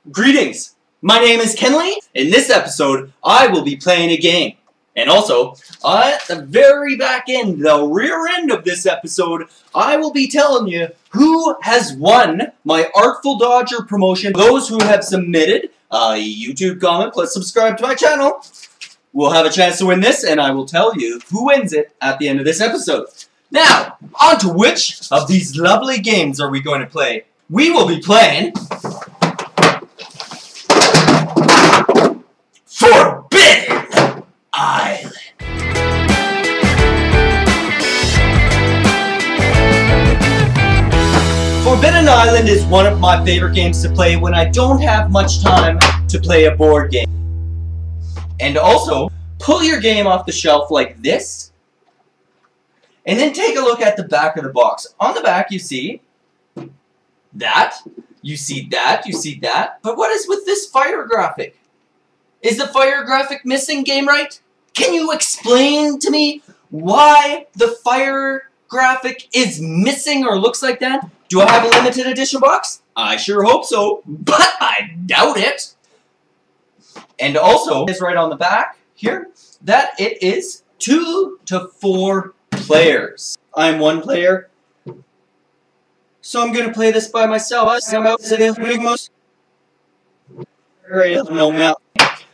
Greetings! My name is Kenley. In this episode, I will be playing a game. And also, at the very back end, the rear end of this episode, I will be telling you who has won my Artful Dodger promotion. Those who have submitted a YouTube comment plus subscribe to my channel will have a chance to win this, and I will tell you who wins it at the end of this episode. Now, on to which of these lovely games are we going to play? We will be playing Forbidden Island. Forbidden Island is one of my favorite games to play when I don't have much time to play a board game. And also, pull your game off the shelf like this, and then take a look at the back of the box. On the back you see that, you see that, you see that. But what is with this fire graphic? Is the fire graphic missing, Game Right? Can you explain to me why the fire graphic is missing or looks like that? Do I have a limited edition box? I sure hope so, but I doubt it. And also, it's right on the back here that it is 2 to 4 players. I'm one player, so I'm gonna play this by myself.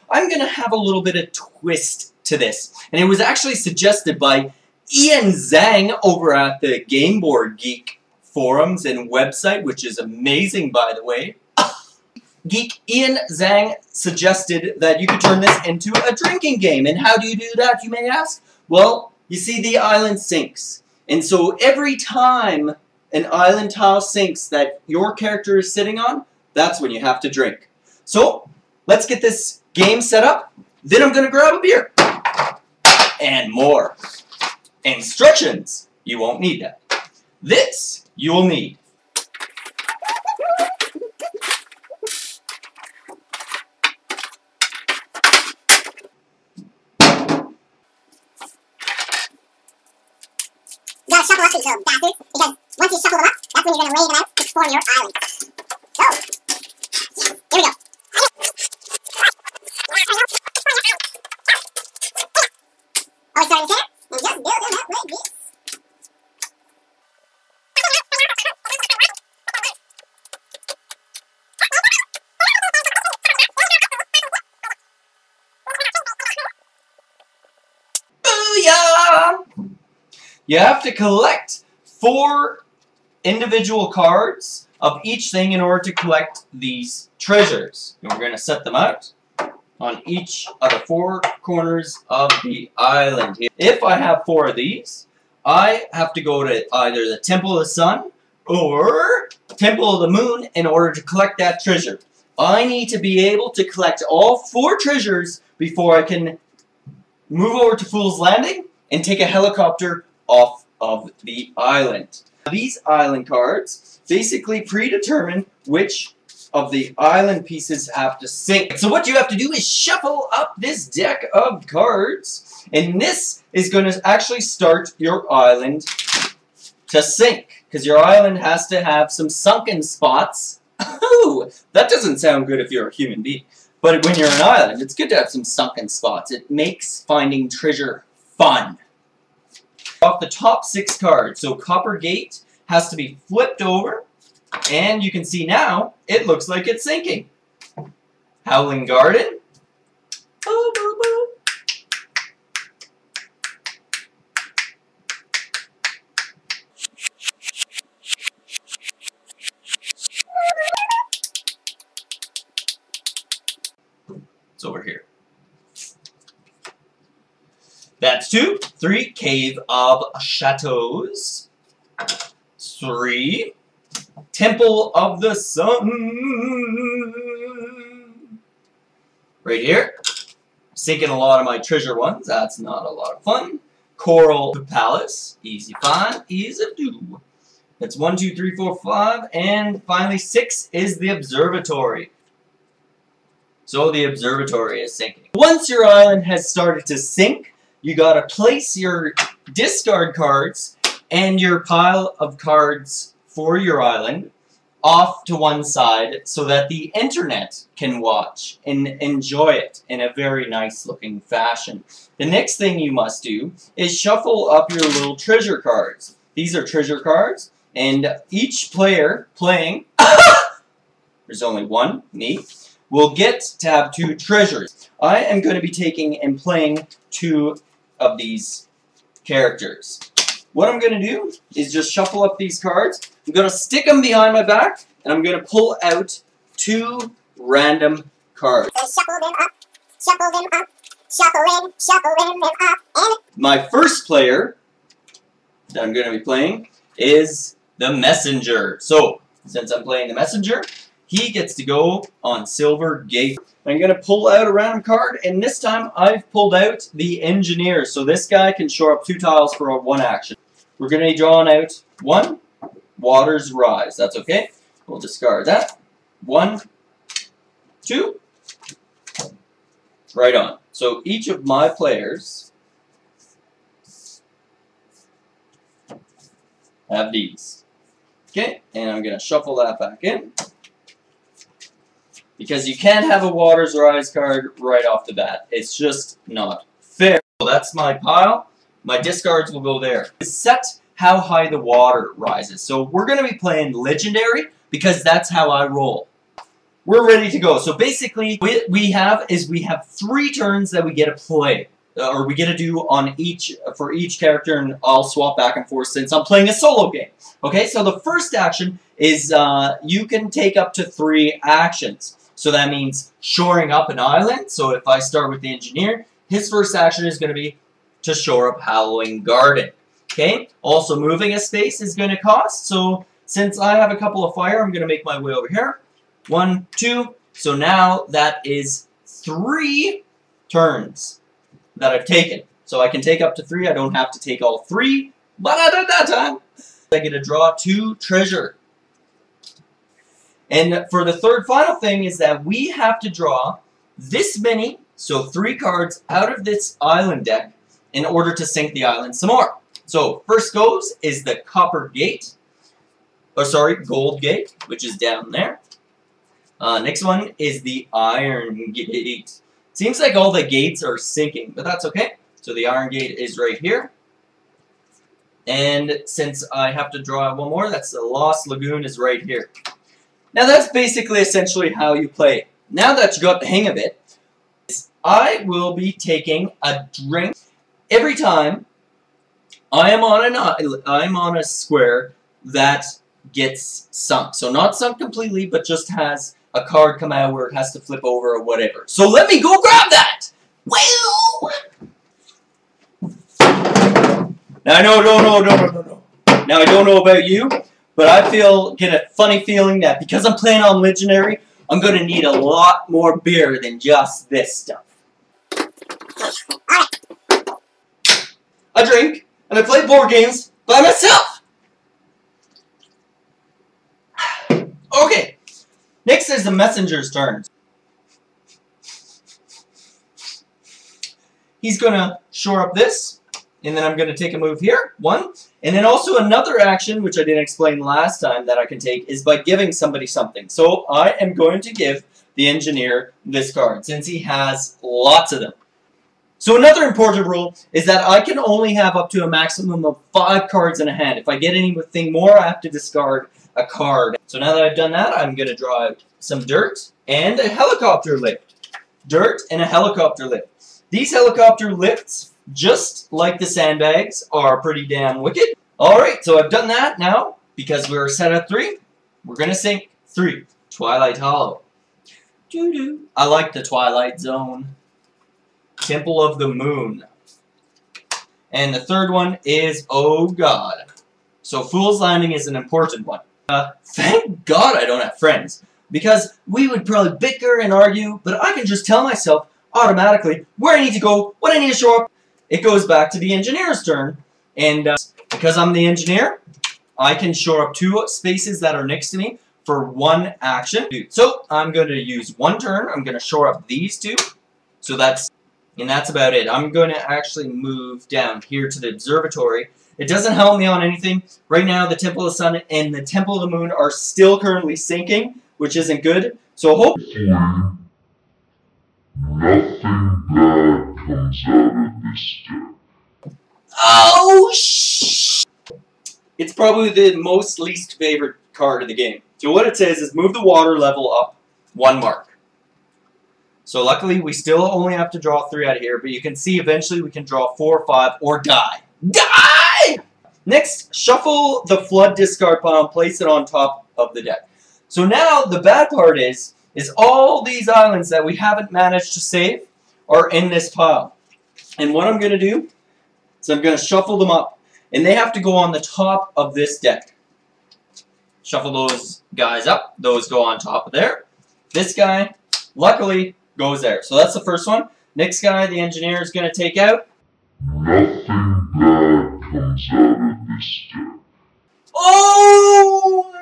I'm gonna have a little bit of twist to this, and it was actually suggested by Ian Zhang over at the Game Board Geek forums and website, which is amazing, by the way. Geek Ian Zhang suggested that you could turn this into a drinking game. And how do you do that, you may ask? Well, you see the island sinks. And so every time an island tile sinks that your character is sitting on, that's when you have to drink. So, let's get this game set up. Then I'm going to grab a beer. And more. Instructions. You won't need that. This you will need. You gotta shuffle up these little bastards, because once you shuffle them up, that's when you're gonna lay them out to form your island. So, here we go. Always start in the center, and just build them up like this. Booyah! You have to collect 4 individual cards of each thing in order to collect these treasures. And we're going to set them out on each of the 4 corners of the island. If I have 4 of these, I have to go to either the Temple of the Sun or Temple of the Moon in order to collect that treasure. I need to be able to collect all 4 treasures before I can move over to Fool's Landing and take a helicopter off of the island. These island cards basically predetermine which of the island pieces have to sink. So what you have to do is shuffle up this deck of cards, and this is going to actually start your island to sink, because your island has to have some sunken spots. Ooh, that doesn't sound good if you're a human being. But when you're an island, it's good to have some sunken spots. It makes finding treasure fun. Off the top 6 cards, so Copper Gate has to be flipped over, and you can see now it looks like it's sinking. Howling Garden. Boo, boo, boo. It's over here. That's 2. 3, Cave of Chateaus. 3, Temple of the Sun. Right here. Sinking a lot of my treasure ones. That's not a lot of fun. Coral Palace. Easy find, easy do. That's 1, 2, 3, 4, 5. And finally 6 is the Observatory. So the observatory is sinking. Once your island has started to sink, you gotta place your discard cards and your pile of cards for your island off to one side so that the internet can watch and enjoy it in a very nice looking fashion. The next thing you must do is shuffle up your little treasure cards. These are treasure cards, and each player playing, there's only one, me, will get to have 2 treasures. I am going to be taking and playing 2 of these characters. What I'm going to do is just shuffle up these cards. I'm going to stick them behind my back, and I'm going to pull out 2 random cards. Shuffle them up, shuffle them up, shuffle them up, and my first player that I'm going to be playing is the Messenger. So, since I'm playing the Messenger, he gets to go on Silver Gate. I'm going to pull out a random card, and this time I've pulled out the Engineer. So this guy can shore up 2 tiles for a 1 action. We're going to be drawing out 1, Waters Rise. That's okay. We'll discard that. 1, 2. Right on. So each of my players have these. Okay, and I'm going to shuffle that back in. Because you can't have a Waters Rise card right off the bat. It's just not fair. So that's my pile. My discards will go there. Set how high the water rises. So we're going to be playing Legendary because that's how I roll. We're ready to go. So basically what we have 3 turns that we get to play. Or we get to do on for each character, and I'll swap back and forth since I'm playing a solo game. Okay, so the first action is you can take up to 3 actions. So that means shoring up an island. So if I start with the Engineer, his first action is going to be to shore up Howling Garden. Okay, also moving a space is going to cost. So since I have a couple of fire, I'm going to make my way over here. 1, 2. So now that is 3 turns that I've taken. So I can take up to 3. I don't have to take all 3, but at that time, I get to draw 2 treasure. And for the third final thing is that we have to draw this many, so 3 cards out of this island deck in order to sink the island some more. So first goes is the Copper Gate, or sorry, Gold Gate, which is down there. Next one is the Iron Gate. Seems like all the gates are sinking, but that's okay. So the Iron Gate is right here. And since I have to draw one more, that's the Lost Lagoon is right here. Now that's basically essentially how you play. Now that you got the hang of it, I will be taking a drink every time I'm on a square that gets sunk. So not sunk completely, but just has a card come out where it has to flip over or whatever. So let me go grab that! Well! Now no. Now I don't know about you, but I get a funny feeling that because I'm playing on Legendary, I'm going to need a lot more beer than just this stuff. I drink, and I play board games by myself! Okay, next is the Messenger's turn. He's going to shore up this, and then I'm going to take a move here, 1. And then also another action, which I didn't explain last time, that I can take is by giving somebody something. So I am going to give the Engineer this card, since he has lots of them. So another important rule is that I can only have up to a maximum of 5 cards in a hand. If I get anything more, I have to discard a card. So now that I've done that, I'm going to draw out some dirt and a helicopter lift. Dirt and a helicopter lift. These helicopter lifts, just like the sandbags, are pretty damn wicked. Alright, so I've done that now. Because we're set at 3, we're going to sink 3. Twilight Hollow. Doo-doo. I like the Twilight Zone. Temple of the Moon. And the third one is, oh god. So Fool's Landing is an important one. Thank God I don't have friends. Because we would probably bicker and argue, but I can just tell myself automatically where I need to go, what I need to show up. It goes back to the Engineer's turn. And because I'm the Engineer, I can shore up 2 spaces that are next to me for 1 action. So I'm going to use 1 turn. I'm going to shore up these 2. So that's about it. I'm going to actually move down here to the observatory. It doesn't help me on anything. Right now, the Temple of the Sun and the Temple of the Moon are still currently sinking, which isn't good. So hopefully, nothing bad comes out of this deck. oh shh! It's probably the most least favorite card of the game. So what it says is move the water level up 1 mark. So luckily, we still only have to draw 3 out of here, but you can see eventually we can draw 4 or 5 or die. Die! Next, shuffle the flood discard pile and place it on top of the deck. So now the bad part is all these islands that we haven't managed to save are in this pile. And what I'm going to do is I'm going to shuffle them up. And they have to go on the top of this deck. Shuffle those guys up. Those go on top of there. This guy, luckily, goes there. So that's the first one. Next guy, the engineer, is going to take out. Nothing bad comes out of this deck. Oh!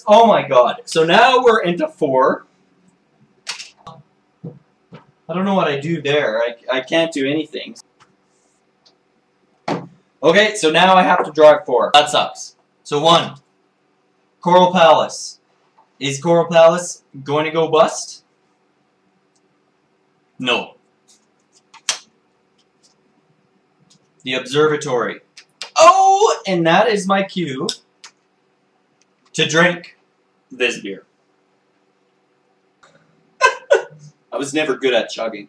Oh my god. So now we're into 4. I don't know what I do there. I can't do anything. Okay, so now I have to draw 4. That sucks. So 1. Coral Palace. Is Coral Palace going to go bust? No. The Observatory. Oh, and that is my cue to drink this beer. I was never good at chugging.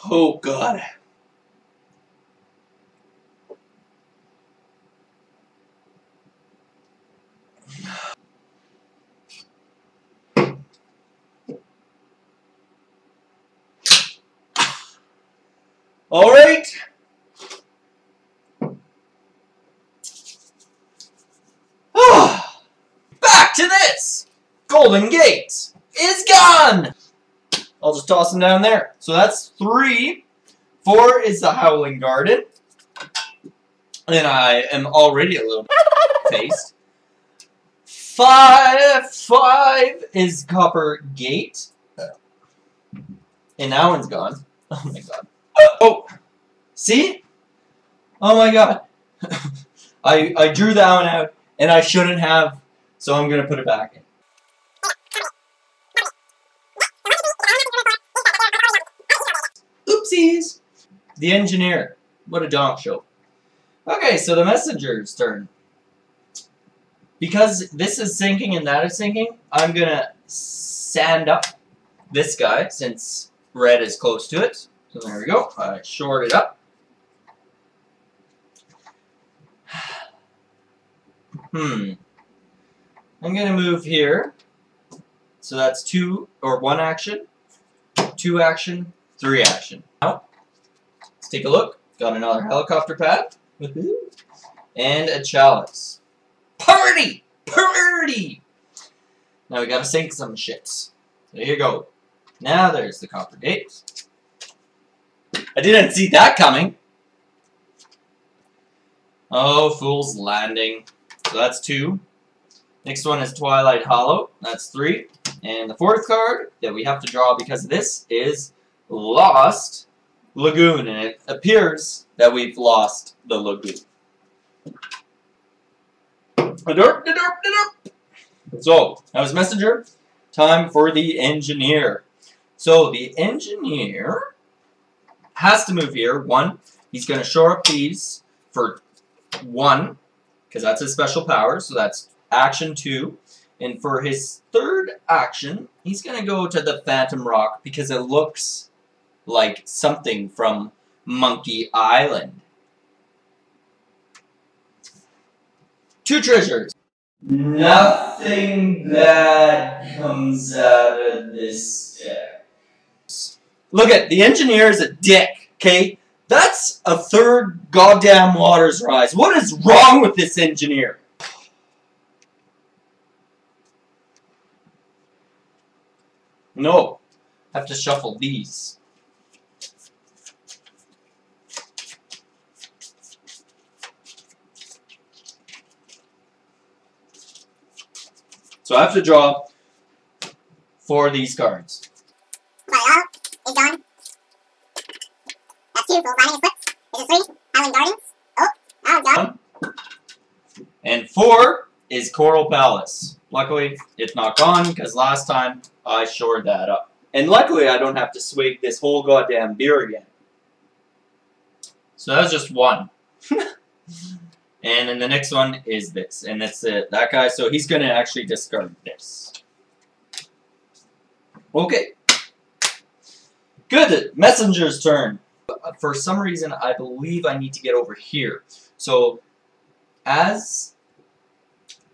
Oh, God. All right. Back to this. Golden Gate is gone. I'll just toss them down there. So that's 3. 4 is the Howling Garden. And I am already a little faced. 5 is Copper Gate. And that one's gone. Oh my god. Oh! See? Oh my god. I drew that one out, and I shouldn't have, so I'm going to put it back in. Oopsies! The Engineer. What a donk show. Okay, so the Messenger's turn. Because this is sinking and that is sinking, I'm going to sand up this guy, since red is close to it. So there we go. I short it up. I'm going to move here. So that's 2 or 1 action, 2 action, 3 action. Now, let's take a look. Got another helicopter pad. And a chalice. Party! Party! Now we gotta sink some shits. There you go. Now there's the Copper Gate. I didn't see that coming. Oh, Fool's Landing. So that's 2. Next one is Twilight Hollow. That's 3. And the 4th card that we have to draw because of this is Lost Lagoon. And it appears that we've lost the lagoon. So, that was Messenger. Time for the Engineer. So, the Engineer has to move here. 1, he's going to shore up these for 1, because that's his special power. So, that's action 2. And for his 3rd action, he's going to go to the Phantom Rock because it looks like something from Monkey Island. 2 treasures. Nothing bad comes out of this deck. Look at, the Engineer is a dick, okay? That's a 3rd goddamn Waters Rise. What is wrong with this Engineer? No. I have to shuffle these. So I have to draw 4 of these cards. Sorry, is done. That's 2, so landing is flipped. This is 3, Island Gardens. Oh, that one's done. And 4 is Coral Palace. Luckily, it's not gone, because last time I shored that up. And luckily, I don't have to swig this whole goddamn beer again. So that's just 1. And then the next one is this. And that's it. That guy, so he's going to actually discard this. Okay. Good. Messenger's turn. For some reason, I believe I need to get over here. So, as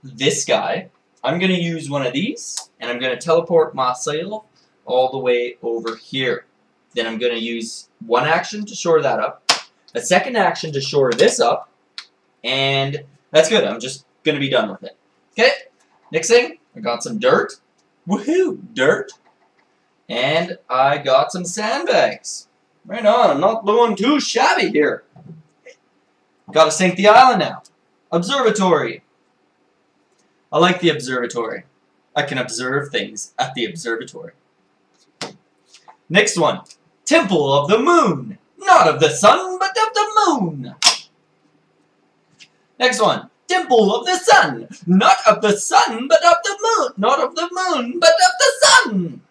this guy, I'm going to use one of these, and I'm going to teleport myself all the way over here. Then I'm going to use one action to shore that up, a second action to shore this up, and that's good. I'm just going to be done with it. Okay, next thing, I got some dirt. Woohoo, dirt. And I got some sandbags. Right on, I'm not doing too shabby here. Gotta sink the island now. Observatory. I like the observatory. I can observe things at the observatory. Next one. Temple of the Moon. Not of the sun, but of the moon. Next one. Temple of the Sun. Not of the sun, but of the moon. Not of the moon, but of the sun.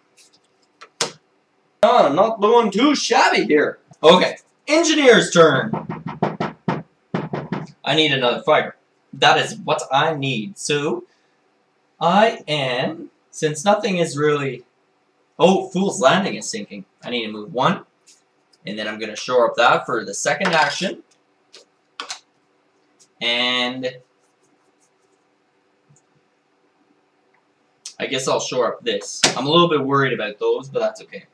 Oh, I'm not doing too shabby here. Okay. Engineer's turn. I need another fighter. That is what I need. So, I am, since nothing is really... Oh, Fool's Landing is sinking. I need to move 1. And then I'm going to shore up that for the second action. And I guess I'll shore up this. I'm a little bit worried about those, but that's okay.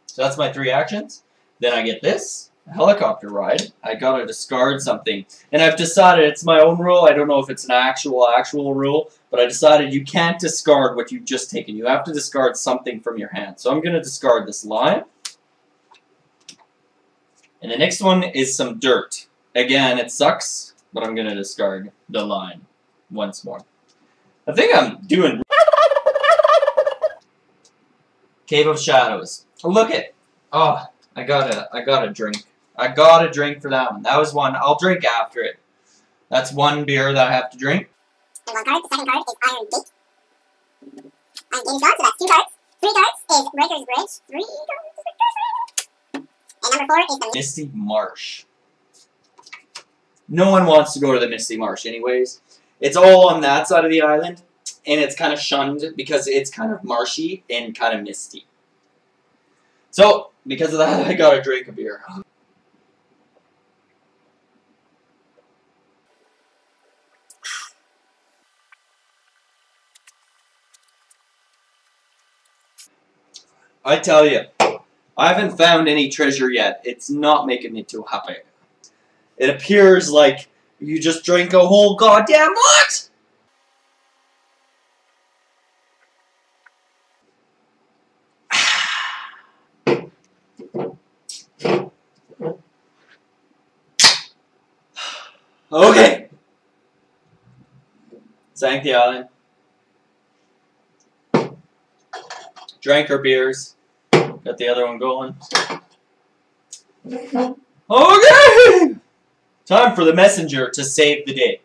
So that's my 3 actions. Then I get this. A helicopter ride. I gotta discard something. And I've decided it's my own rule. I don't know if it's an actual rule. But I decided you can't discard what you've just taken. You have to discard something from your hand. So I'm going to discard this line. And the next one is some dirt. Again, it sucks, but I'm going to discard the line once more. I think I'm doing... Cave of Shadows. Look it. Oh, I got a drink. I got a drink for that one. That was 1. I'll drink after it. That's 1 beer that I have to drink. And 1 card. The second card is Iron Gate. Iron Gate is gone, so that's 2 cards. 3 cards is Breaker's Bridge. 3 cards is Breaker's Bridge. And number 4 is the Misty Marsh. No one wants to go to the Misty Marsh anyways. It's all on that side of the island, and it's kind of shunned because it's kind of marshy and kind of misty. So, because of that, I gotta drink a beer. I tell you, I haven't found any treasure yet. It's not making me too happy. It appears like you just drank a whole goddamn lot! Okay. Sank the island. Drank our beers. Got the other one going. Okay! Time for the messenger to save the day.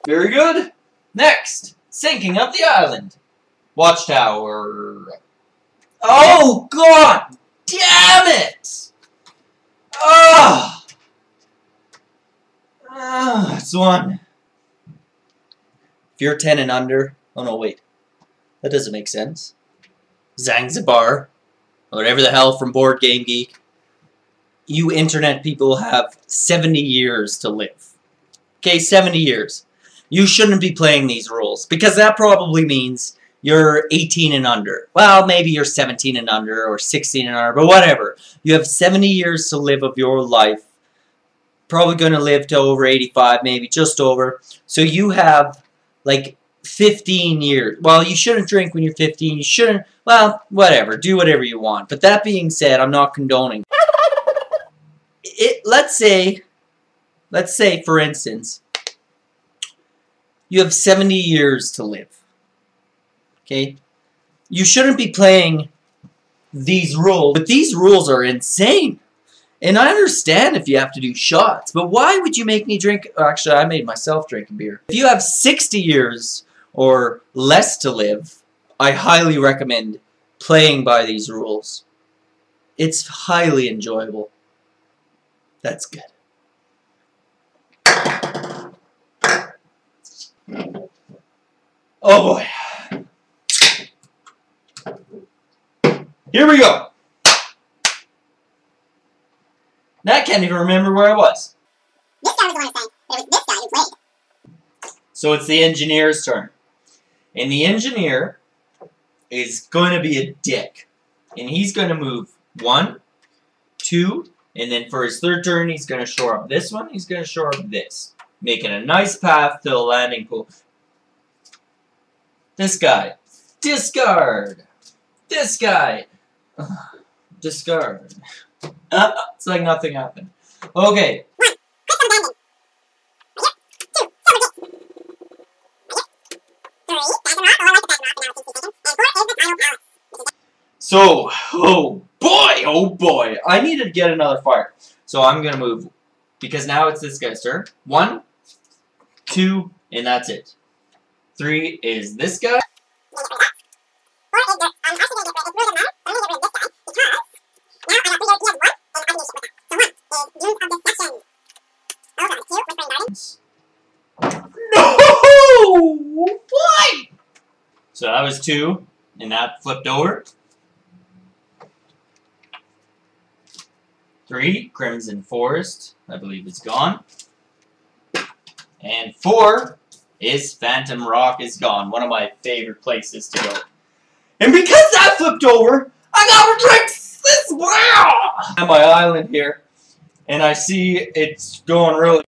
Very good. Next, sinking of the island. Watchtower. Oh, God damn it! Ah! It's 1. If you're 10 and under... Oh, no, wait. That doesn't make sense. Zanzibar. Or whatever the hell from Board Game Geek. You internet people have 70 years to live. Okay, 70 years. You shouldn't be playing these rules. Because that probably means you're 18 and under. Well, maybe you're 17 and under or 16 and under, but whatever. You have 70 years to live of your life. Probably going to live to over 85, maybe just over. So you have like 15 years. Well, you shouldn't drink when you're 15. You shouldn't. Well, whatever. Do whatever you want. But that being said, I'm not condoning. Let's say, for instance, you have 70 years to live. Okay? You shouldn't be playing these rules. But these rules are insane. And I understand if you have to do shots. But why would you make me drink? Actually, I made myself drink a beer. If you have 60 years or less to live, I highly recommend playing by these rules. It's highly enjoyable. That's good. Oh boy. Here we go. Now I can't even remember where I was. This guy was the one who sang. It was this guy who played. So it's the engineer's turn. And the engineer is going to be a dick. And he's going to move 1, 2, and then for his third turn, he's going to shore up this one. He's going to shore up this. Making a nice path to the landing pool. This guy. Discard. This guy. Discard. It's like nothing happened. Okay. 1. Click on abandon. 2. Silver gate. 3. Bag and rock. Oh, I like the bag and rock, but now it takes 2 seconds. And 4 is the final palace. So, oh boy, I needed to get another fire. So I'm going to move, because now it's this guy's turn. 1, 2, and that's it. 3 is this guy. 4 is dirt. I'm actually going to get rid of this guy, because now I have 3 dirt. He has 1, and I can do shit with that. So 1 is Dunes of Deception. Oh, God, 2, Whispering Garden. No! Why? So that was 2, and that flipped over. 3, Crimson Forest, I believe is gone. And 4 is Phantom Rock is gone, one of my favorite places to go. And because that flipped over, I gotta drink this. Wow! I'm on my island here, and I see it's going really.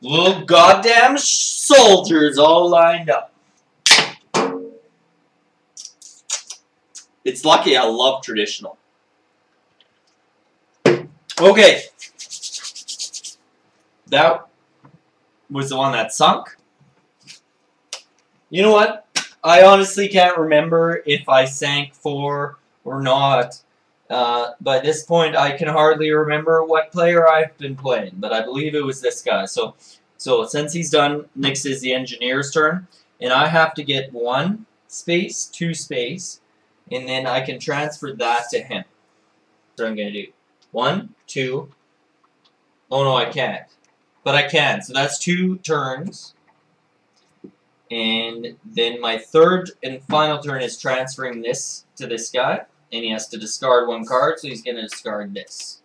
Little goddamn soldiers all lined up. It's lucky I love traditional. Okay. That was the one that sunk. You know what? I honestly can't remember if I sank 4 or not. By this point, I can hardly remember what player I've been playing, but I believe it was this guy. So since he's done, next is the engineer's turn, and I have to get 1 space, 2 space, and then I can transfer that to him. That's what I'm going to do. 1, 2. Oh no, I can't. But I can. So that's 2 turns. And then my third and final turn is transferring this to this guy. And he has to discard 1 card, so he's going to discard this.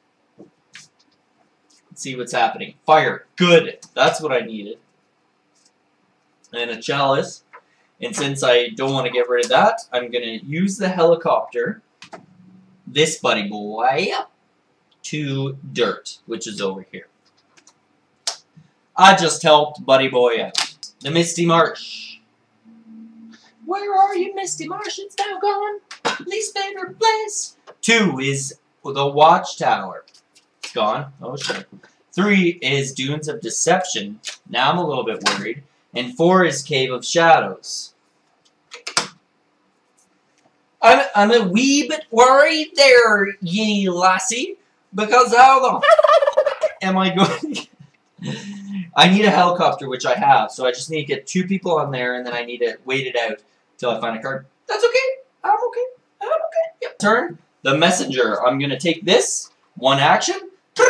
Let's see what's happening. Fire. Good. That's what I needed. And a chalice. And since I don't want to get rid of that, I'm going to use the helicopter, this buddy boy, to dirt, which is over here. I just helped buddy boy out. The Misty Marsh. Where are you, Misty Marsh? It's now gone. Least favorite place. 2 is the Watchtower. It's gone. Oh shit. 3 is Dunes of Deception. Now I'm a little bit worried. And 4 is Cave of Shadows. I'm a wee bit worried there, ye lassie, because how the am I going to I need a helicopter, which I have, so I just need to get 2 people on there, and then I need to wait it out till I find a card. That's okay. I'm okay. I'm okay. Yep. Turn. The Messenger. I'm going to take this. 1 action. The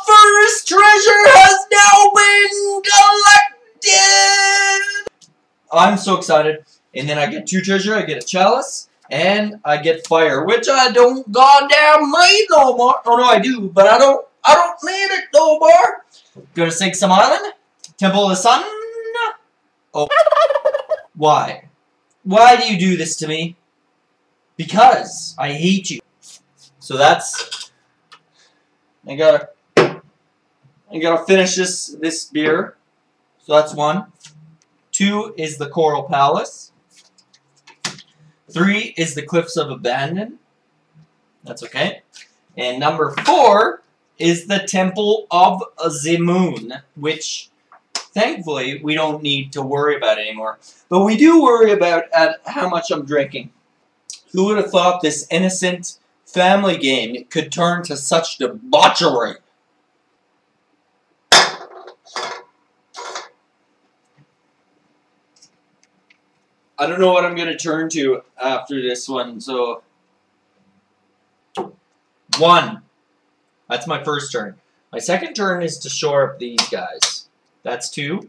first treasure has now been collected! I'm so excited. And then I get 2 treasure. I get a chalice. And I get fire, which I don't goddamn need no more. Oh no, I do, but I don't need it no more. Gonna sink some island. Temple of the Sun. Oh. Why? Why do you do this to me? Because I hate you. So that's... I gotta finish this beer. So that's 1. 2 is the Coral Palace. 3 is the Cliffs of Abandon. That's okay. And number 4 is the Temple of the Moon, which thankfully we don't need to worry about anymore. But we do worry about how much I'm drinking. Who would have thought this innocent family game could turn to such debauchery? I don't know what I'm going to turn to after this one, so... 1. That's my first turn. My second turn is to shore up these guys. That's 2.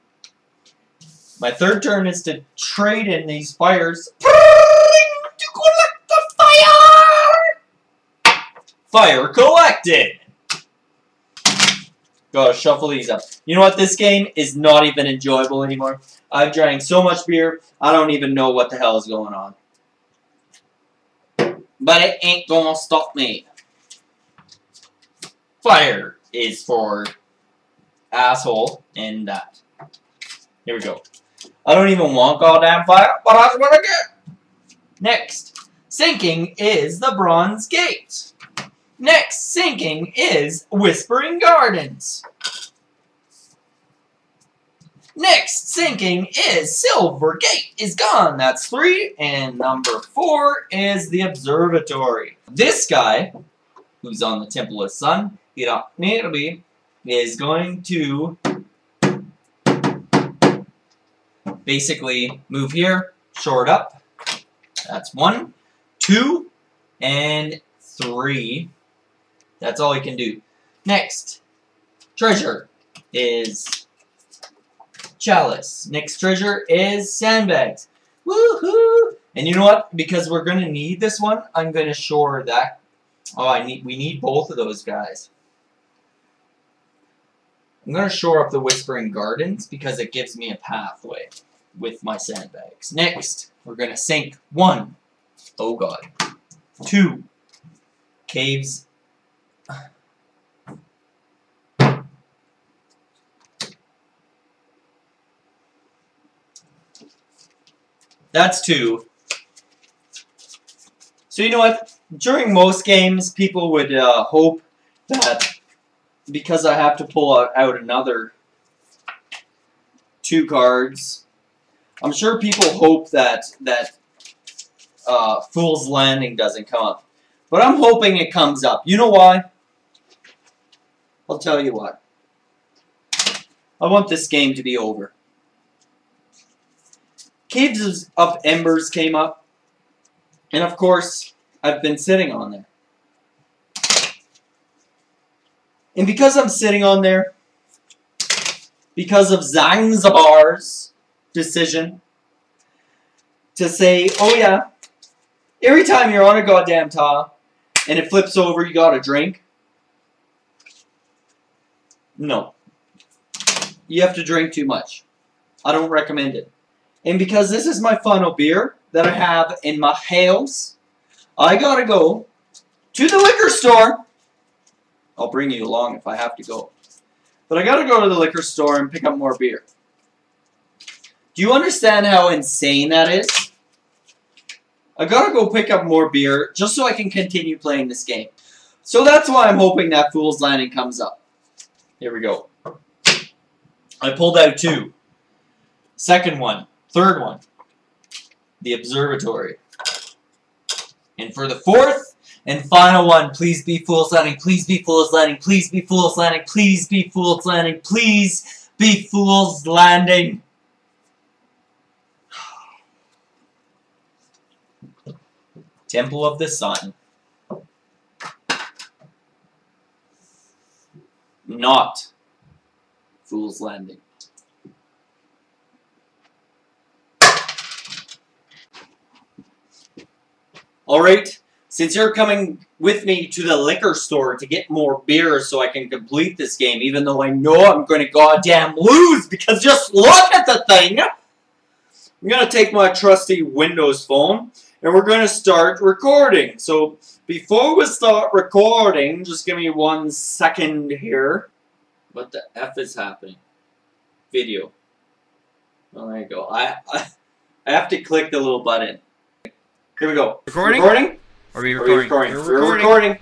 My third turn is to trade in these fires. To collect the fire! Fire collected! Gotta shuffle these up. You know what? This game is not even enjoyable anymore. I've drank so much beer, I don't even know what the hell is going on. But it ain't gonna stop me. Fire is for asshole and that. Here we go. I don't even want goddamn fire, but that's what I get. Next, sinking is the Bronze Gate. Next, sinking is Whispering Gardens. Next, sinking is Silver Gate is gone. That's 3. And number 4 is the Observatory. This guy, who's on the Temple of Sun, is going to basically move here, shore it up. That's 1, 2, and 3. That's all he can do. Next, treasure is Chalice. Next treasure is Sandbags. Woohoo! And you know what? Because we're going to need this one, I'm going to shore that. Oh, we need both of those guys. I'm going to shore up the Whispering Gardens because it gives me a pathway with my sandbags. Next, we're going to sink 1. Oh god. 2. Caves. That's 2. So you know what? During most games, people would hope that because I have to pull out another 2 cards, I'm sure people hope that Fool's Landing doesn't come up. But I'm hoping it comes up. You know why? I'll tell you what. I want this game to be over. Caves of Embers came up. And of course, I've been sitting on there. And because I'm sitting on there, because of Zanzibar's decision to say, oh yeah, every time you're on a goddamn tile and it flips over, you gotta drink. No. You have to drink too much. I don't recommend it. And because this is my final beer that I have in my house, I gotta go to the liquor store. I'll bring you along if I have to go. But I gotta go to the liquor store and pick up more beer. Do you understand how insane that is? I gotta go pick up more beer just so I can continue playing this game. So that's why I'm hoping that Fool's Landing comes up. Here we go. I pulled out 2. Second one. Third one. The Observatory. And for the 4th and final one, please be Fool's Landing, please be Fool's Landing, please be Fool's Landing, please be Fool's Landing, please be Fool's Landing. Temple of the Sun. Not Fool's Landing. Alright, since you're coming with me to the liquor store to get more beer so I can complete this game, even though I know I'm going to goddamn lose, because just look at the thing! I'm going to take my trusty Windows phone, and we're going to start recording. So, before we start recording, just give me 1 second here. What the F is happening? Video. Oh, there you go. I have to click the little button. Here we go. Recording? Recording? Are we recording? We're recording.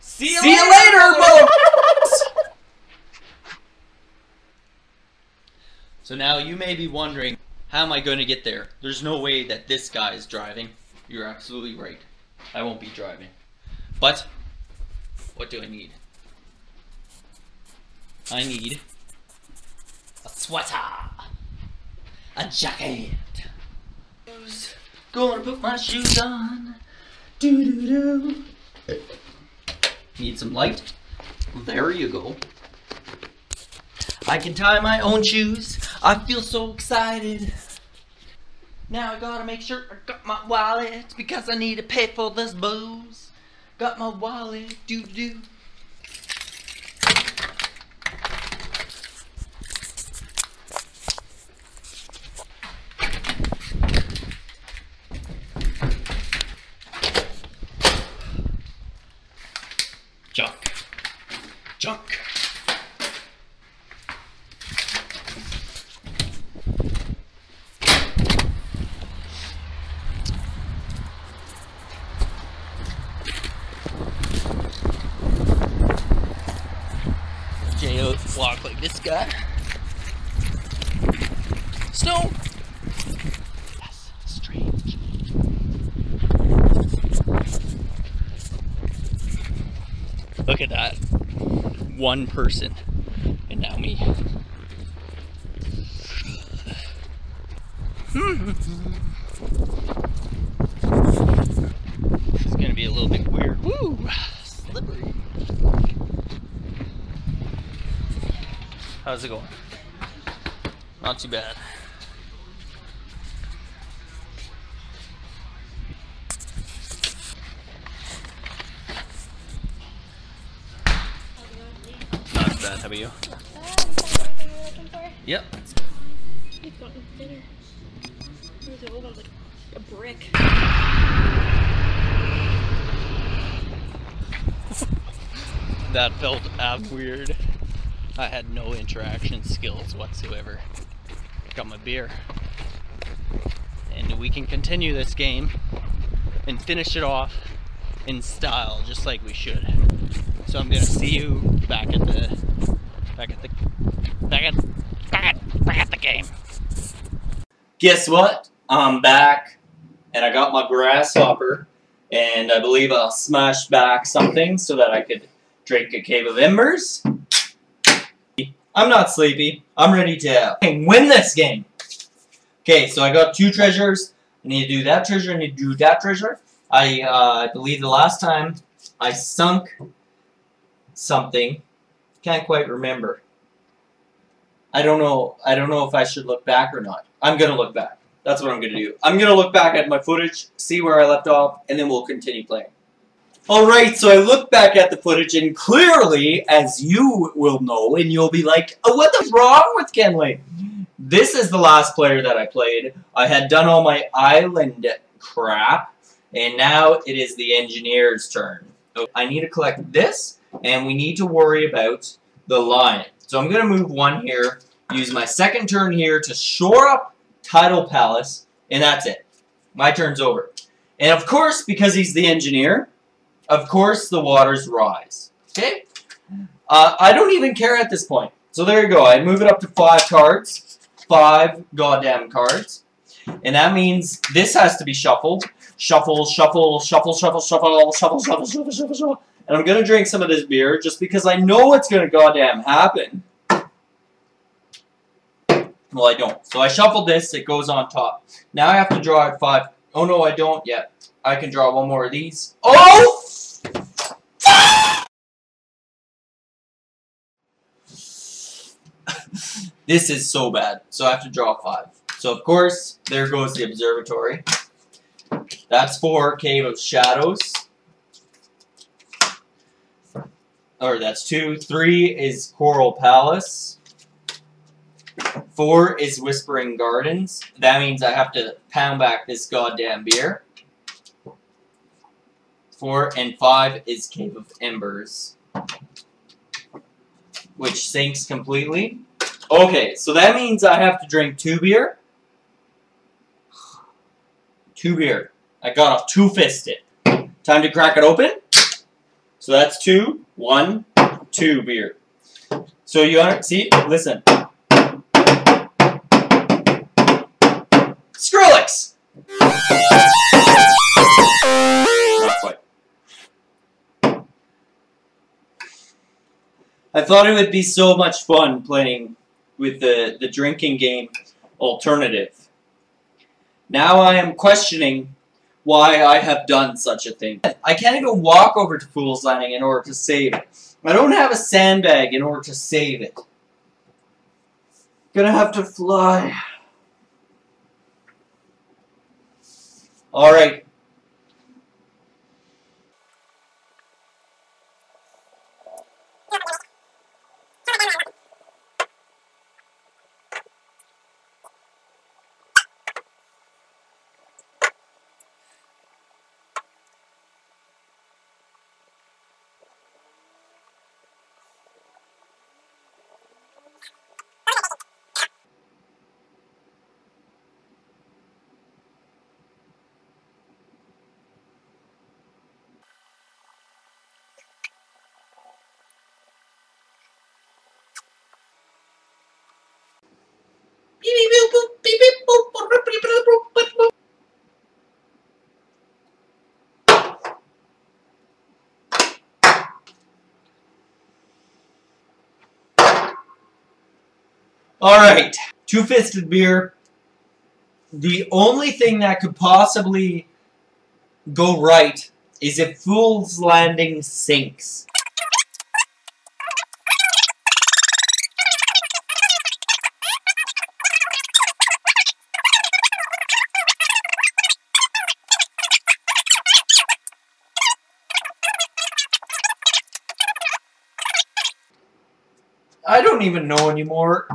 See you later, motherfuckers! So now you may be wondering, how am I going to get there? There's no way that this guy is driving. You're absolutely right. I won't be driving. But, what do I need? I need a sweater, a jacket. Gonna put my shoes on. Doo-doo-doo. Need some light. There you go. I can tie my own shoes. I feel so excited. Now I gotta make sure I got my wallet because I need to pay for this booze. Got my wallet. Doo-doo. Junk. Junk. J.O. walk like this guy. Snow. Yes, strange. Look at that. One person. And now me. It's gonna be a little bit weird. Woo! Slippery. How's it going? Not too bad. Not too bad. How about you? Yep. You've gotten thinner. There's a old like a brick. That felt weird. I had no interaction skills whatsoever. Got my beer. And we can continue this game and finish it off in style, just like we should. So I'm gonna see you back at the game. Guess what? I'm back, and I got my grasshopper, and I believe I'll smash back something so that I could drink a cave of embers. I'm not sleepy. I'm ready to win this game. Okay, so I got 2 treasures. I need to do that treasure. I need to do that treasure. I believe the last time I sunk something. Can't quite remember. I don't know if I should look back or not. I'm gonna look back. That's what I'm gonna do. I'm gonna look back at my footage, see where I left off, and then we'll continue playing. Alright, so I look back at the footage, and clearly, as you will know, and you'll be like, oh, what the wrong with Kenley? This is the last player that I played. I had done all my island crap, and now it is the engineer's turn. So I need to collect this, and we need to worry about the lion. So I'm going to move 1 here, use my second turn here to shore up Tidal Palace, and that's it. My turn's over. And of course, because he's the engineer, of course the waters rise. Okay? I don't even care at this point. So there you go. I move it up to 5 cards. 5 goddamn cards. And that means this has to be shuffled. Shuffle, shuffle, shuffle, shuffle, shuffle, shuffle, shuffle, shuffle, shuffle, shuffle. And I'm going to drink some of this beer just because I know what's going to goddamn happen. Well, I don't. So I shuffled this. It goes on top. Now I have to draw at 5. Oh, no, I don't yet. I can draw 1 more of these. Oh! This is so bad. So I have to draw 5. So, of course, there goes the observatory. That's 4 Cave of Shadows. or that's 2. 3 is Coral Palace. 4 is Whispering Gardens. That means I have to pound back this goddamn beer. 4 and 5 is Cave of Embers, which sinks completely. Okay, so that means I have to drink 2 beer. 2 beer. I got a 2-fisted. Time to crack it open. So that's 2, 1, 2 beer. So you see, listen. Skrillex! Not quite. I thought it would be so much fun playing with the drinking game alternative. Now I am questioning why I have done such a thing. I can't even walk over to Fool's Landing in order to save it. I don't have a sandbag in order to save it. Gonna have to fly. Alright. Alright, 2-fisted beer. The only thing that could possibly go right is if Fool's Landing sinks. I don't even know anymore.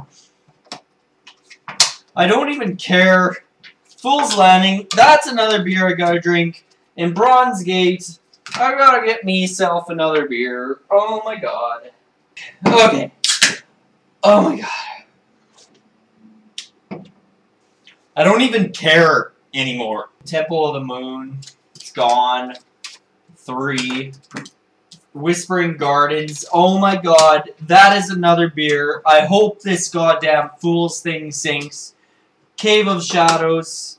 I don't even care. Fool's Landing, that's another beer I gotta drink. In Bronze Gate, I gotta get myself another beer. Oh my god. Okay. Oh my god. I don't even care anymore. Temple of the Moon, it's gone. 3. Whispering Gardens, oh my god, that is another beer. I hope this goddamn Fool's thing sinks. Cave of Shadows,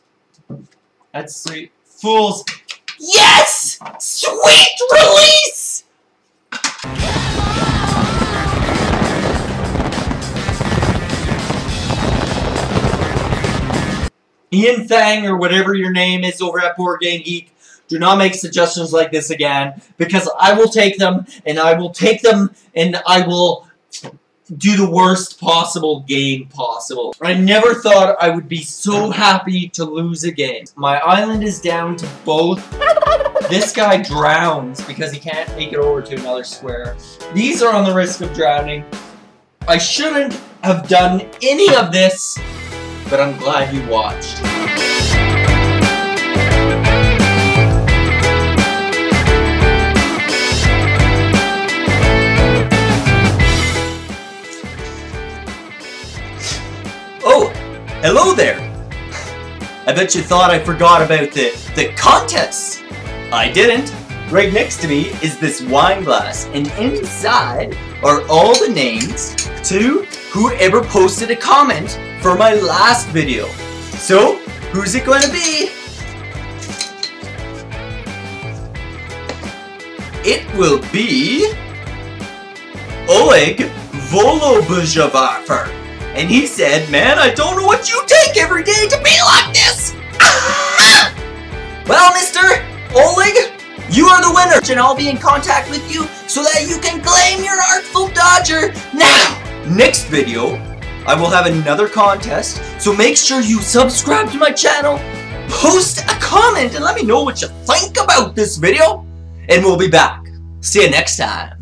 that's 3. Fool's, yes! Sweet release! Ian Thang, or whatever your name is over at Board Game Geek, do not make suggestions like this again, because I will take them, and I will take them, and I will do the worst possible game possible. I never thought I would be so happy to lose a game. My island is down to both. This guy drowns because he can't make it over to another square. These are on the risk of drowning. I shouldn't have done any of this, but I'm glad you watched. Oh, hello there! I bet you thought I forgot about the contest. I didn't. Right next to me is this wine glass, and inside are all the names to whoever posted a comment for my last video. So, who's it going to be? It will be Oleg Volobjavarfer. And he said, man, I don't know what you take every day to be like this. Ah! Well, Mr. Oleg, you are the winner. And I'll be in contact with you so that you can claim your Artful Dodger. Now, next video, I will have another contest. So make sure you subscribe to my channel, post a comment, and let me know what you think about this video. And we'll be back. See you next time.